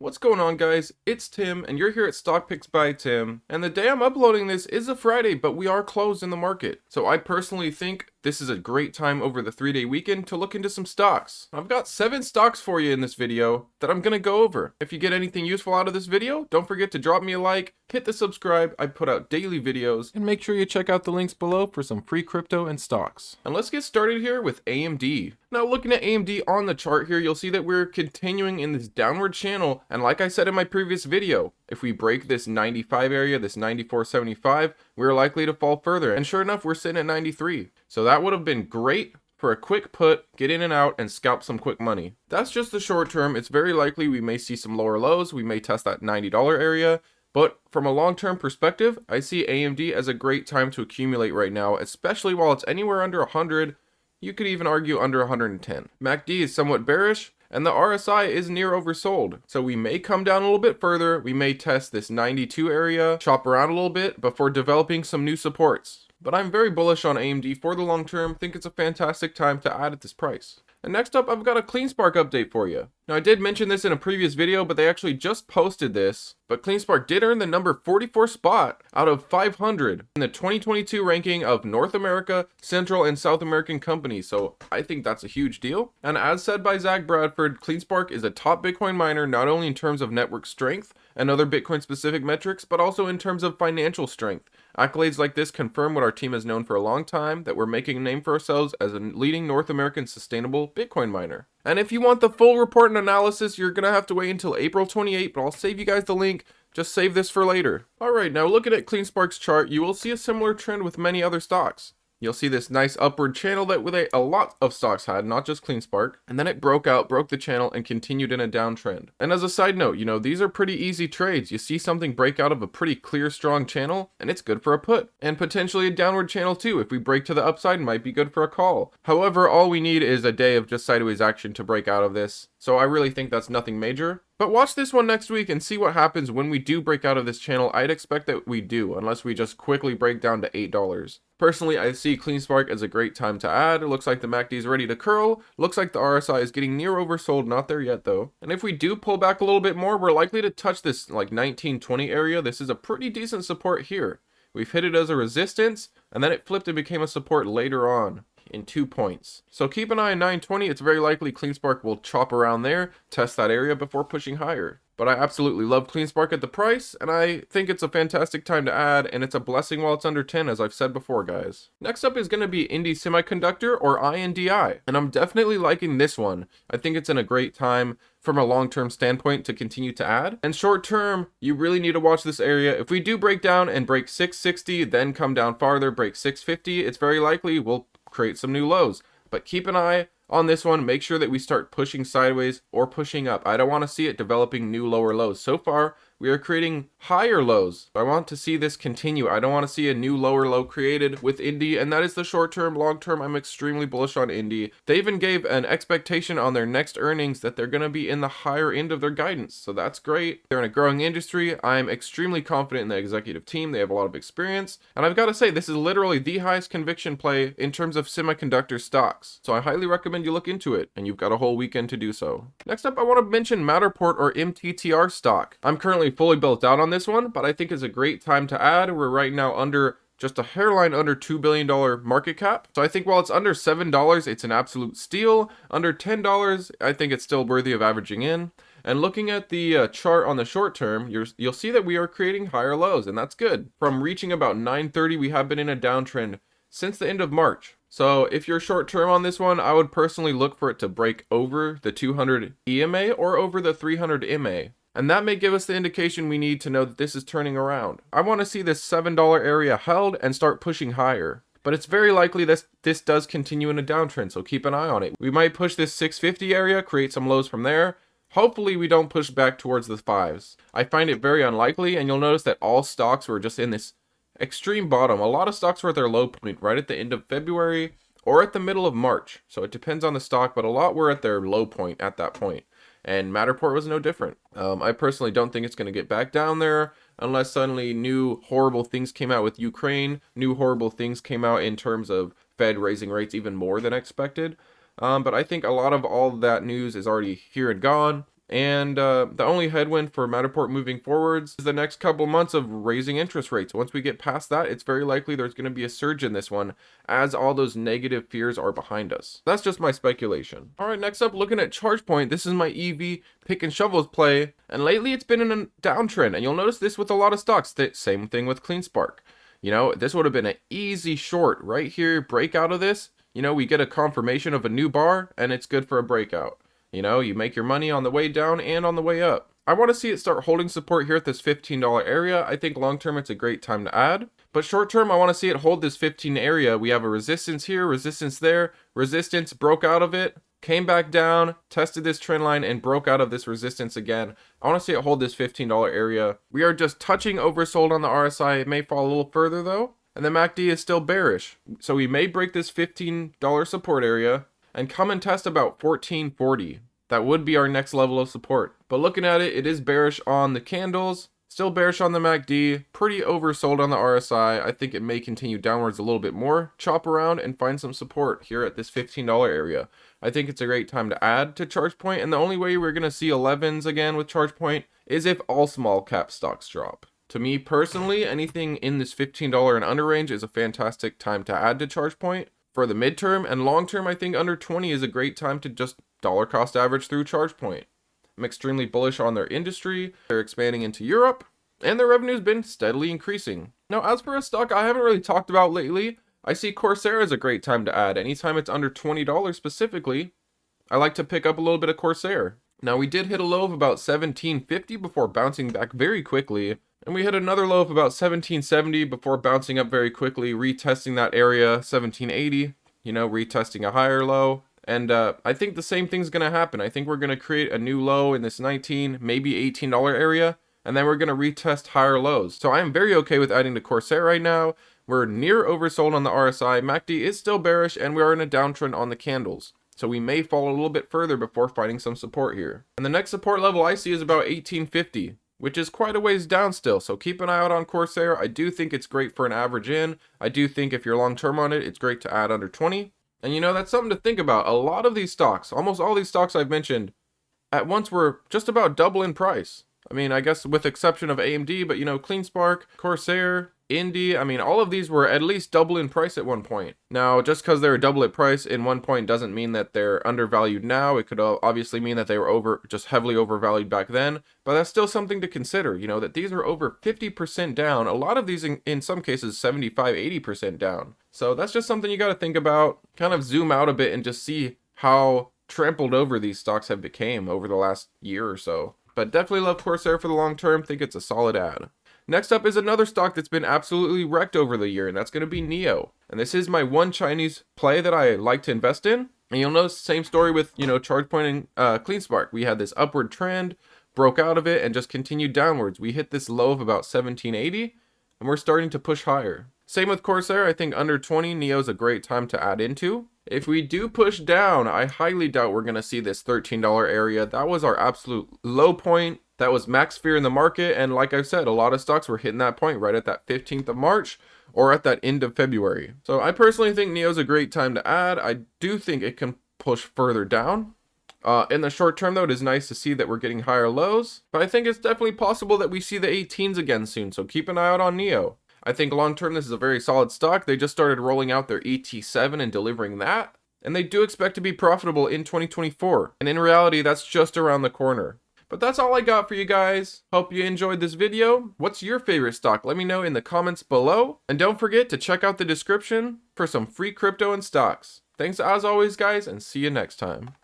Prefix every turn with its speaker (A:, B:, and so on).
A: What's going on, guys? It's Tim, and you're here at Stock Picks by Tim. And the day I'm uploading this is a Friday, but we are closed in the market. So I personally think this is a great time over the 3-day weekend to look into some stocks. I've got 7 stocks for you in this video that I'm gonna go over. If you get anything useful out of this video, don't forget to drop me a like, hit the subscribe. I put out daily videos, and make sure you check out the links below for some free crypto and stocks. And let's get started here with AMD. Now, looking at AMD on the chart here, you'll see that we're continuing in this downward channel. And like I said in my previous video, if we break this 95 area, this 94.75, we're likely to fall further. And sure enough, we're sitting at 93. So that would have been great for a quick put, get in and out, and scalp some quick money. That's just the short term. It's very likely we may see some lower lows. We may test that $90 area. But from a long-term perspective, I see AMD as a great time to accumulate right now, especially while it's anywhere under 100. You could even argue under 110. MACD is somewhat bearish, and the RSI is near oversold. So we may come down a little bit further. We may test this 92 area, chop around a little bit before developing some new supports. But I'm very bullish on AMD for the long term. Think it's a fantastic time to add at this price. And next up, I've got a CleanSpark update for you. Now, I did mention this in a previous video, but they actually just posted this. But CleanSpark did earn the number 44 spot out of 500 in the 2022 ranking of North America, Central, and South American companies. So I think that's a huge deal. And as said by Zach Bradford, CleanSpark is a top Bitcoin miner, not only in terms of network strength and other Bitcoin specific metrics, but also in terms of financial strength. Accolades like this confirm what our team has known for a long time, that we're making a name for ourselves as a leading North American sustainable Bitcoin miner. And if you want the full report and analysis, you're going to have to wait until April 28th, but I'll save you guys the link. Just save this for later. Alright, now looking at CleanSpark's chart, you will see a similar trend with many other stocks. You'll see this nice upward channel that a lot of stocks had, not just CleanSpark. And then it broke the channel, and continued in a downtrend. And as a side note, these are pretty easy trades. You see something break out of a pretty clear, strong channel, and it's good for a put. And potentially a downward channel too. If we break to the upside, it might be good for a call. However, all we need is a day of just sideways action to break out of this. So I really think that's nothing major. But watch this one next week and see what happens when we do break out of this channel. I'd expect that we do, unless we just quickly break down to $8. Personally, I see CleanSpark as a great time to add. It looks like the MACD is ready to curl. Looks like the RSI is getting near oversold, not there yet though. And if we do pull back a little bit more, we're likely to touch this like 1920 area. This is a pretty decent support here. We've hit it as a resistance, and then it flipped and became a support later on in 2 points. So keep an eye on 920. It's very likely CleanSpark will chop around there, test that area before pushing higher. But I absolutely love CleanSpark at the price, and I think it's a fantastic time to add, and it's a blessing while it's under 10, as I've said before, guys. Next up is going to be INDI Semiconductor, or INDI, and I'm definitely liking this one. I think it's in a great time from a long-term standpoint to continue to add. And short-term, you really need to watch this area. If we do break down and break 660, then come down farther, break 650, it's very likely we'll create some new lows. But keep an eye on this one. Make sure that we start pushing sideways or pushing up. I don't want to see it developing new lower lows. So far, we are creating higher lows. I want to see this continue. I don't want to see a new lower low created with INDI, and that is the short term. Long term, I'm extremely bullish on INDI. They even gave an expectation on their next earnings that they're going to be in the higher end of their guidance. So that's great. They're in a growing industry. I'm extremely confident in the executive team. They have a lot of experience. And I've got to say, this is literally the highest conviction play in terms of semiconductor stocks. So I highly recommend you look into it, and you've got a whole weekend to do so. Next up, I want to mention Matterport, or MTTR stock. I'm currently fully built out on this one, but I think it's a great time to add. We're right now under just a hairline under $2 billion market cap. So I think while it's under $7, it's an absolute steal. Under $10, I think it's still worthy of averaging in. And looking at the chart on the short term, you'll see that we are creating higher lows, and that's good. From reaching about 930, we have been in a downtrend since the end of March. So if you're short term on this one, I would personally look for it to break over the 200 EMA or over the 300 MA. And that may give us the indication we need to know that this is turning around. I want to see this $7 area held and start pushing higher. But it's very likely this does continue in a downtrend, so keep an eye on it. We might push this 650 area, create some lows from there. Hopefully we don't push back towards the 5s. I find it very unlikely, and you'll notice that all stocks were just in this extreme bottom. A lot of stocks were at their low point right at the end of February or at the middle of March. So it depends on the stock, but a lot were at their low point at that point. And Matterport was no different. I personally don't think it's going to get back down there unless suddenly new horrible things came out with Ukraine, new horrible things came out in terms of Fed raising rates even more than expected. But I think a lot of all that news is already here and gone. And the only headwind for Matterport moving forwards is the next couple months of raising interest rates. Once we get past that, it's very likely there's going to be a surge in this one as all those negative fears are behind us. That's just my speculation. All right, next up, looking at ChargePoint. This is my EV pick and shovels play. And lately it's been in a downtrend. And you'll notice this with a lot of stocks. Same thing with CleanSpark. You know, this would have been an easy short right here. Break out of this. You know, we get a confirmation of a new bar and it's good for a breakout. You know, you make your money on the way down and on the way up. I want to see it start holding support here at this $15 area. I think long term it's a great time to add. But short term, I want to see it hold this 15 area. We have a resistance here, resistance there, resistance, broke out of it, came back down, tested this trend line and broke out of this resistance again. I want to see it hold this $15 area. We are just touching oversold on the RSI. It may fall a little further though. And the MACD is still bearish. So we may break this $15 support area and come and test about 1440. That would be our next level of support. But looking at it, it is bearish on the candles, still bearish on the MACD, pretty oversold on the RSI. I think it may continue downwards a little bit more, chop around and find some support here at this $15 area. I think it's a great time to add to ChargePoint, and the only way we're going to see 11s again with ChargePoint is if all small cap stocks drop. To me personally, anything in this $15 and under range is a fantastic time to add to ChargePoint. For the midterm and long term, I think under 20 is a great time to just dollar cost average through ChargePoint. I'm extremely bullish on their industry. They're expanding into Europe and their revenue's been steadily increasing. Now, as for a stock I haven't really talked about lately, I see Corsair as a great time to add. Anytime it's under $20 specifically, I like to pick up a little bit of Corsair. Now, we did hit a low of about $17.50 before bouncing back very quickly. And we hit another low of about $17.70 before bouncing up very quickly, retesting that area, $17.80, you know, retesting a higher low. And I think the same thing's going to happen. I think we're going to create a new low in this $19, maybe $18 area, and then we're going to retest higher lows. So I am very okay with adding to Corsair right now. We're near oversold on the RSI. MACD is still bearish, and we are in a downtrend on the candles. So we may fall a little bit further before finding some support here. And the next support level I see is about $18.50. Which is quite a ways down still, so keep an eye out on Corsair. I do think it's great for an average in. I do think if you're long term on it, it's great to add under 20. And you know, that's something to think about. A lot of these stocks, almost all these stocks I've mentioned, at once were just about double in price. I mean, I guess with exception of AMD, but you know, CleanSpark, Corsair, INDI, I mean, all of these were at least double in price at one point. Now, just because they're double in price in one point doesn't mean that they're undervalued now. It could obviously mean that they were just heavily overvalued back then, but that's still something to consider, you know, that these are over 50% down. A lot of these in some cases 75, 80% down. So that's just something you got to think about, kind of zoom out a bit and just see how trampled over these stocks have become over the last year or so. But definitely love Corsair for the long term. Think it's a solid add. Next up is another stock that's been absolutely wrecked over the year, and that's going to be Nio. And this is my one Chinese play that I like to invest in. And you'll notice the same story with, you know, ChargePoint and CleanSpark. We had this upward trend, broke out of it, and just continued downwards. We hit this low of about 1780, and we're starting to push higher. Same with Corsair. I think under 20, Nio is a great time to add into. If we do push down, I highly doubt we're going to see this $13 area. That was our absolute low point. That was max fear in the market. And like I've said, a lot of stocks were hitting that point right at that 15th of March or at that end of February. So I personally think Nio is a great time to add. I do think it can push further down. In the short term, though, it is nice to see that we're getting higher lows. But I think it's definitely possible that we see the 18s again soon. So keep an eye out on Nio. I think long term, this is a very solid stock. They just started rolling out their ET7 and delivering that. And they do expect to be profitable in 2024. And in reality, that's just around the corner. But that's all I got for you guys. Hope you enjoyed this video. What's your favorite stock? Let me know in the comments below. And don't forget to check out the description for some free crypto and stocks. Thanks as always, guys, and see you next time.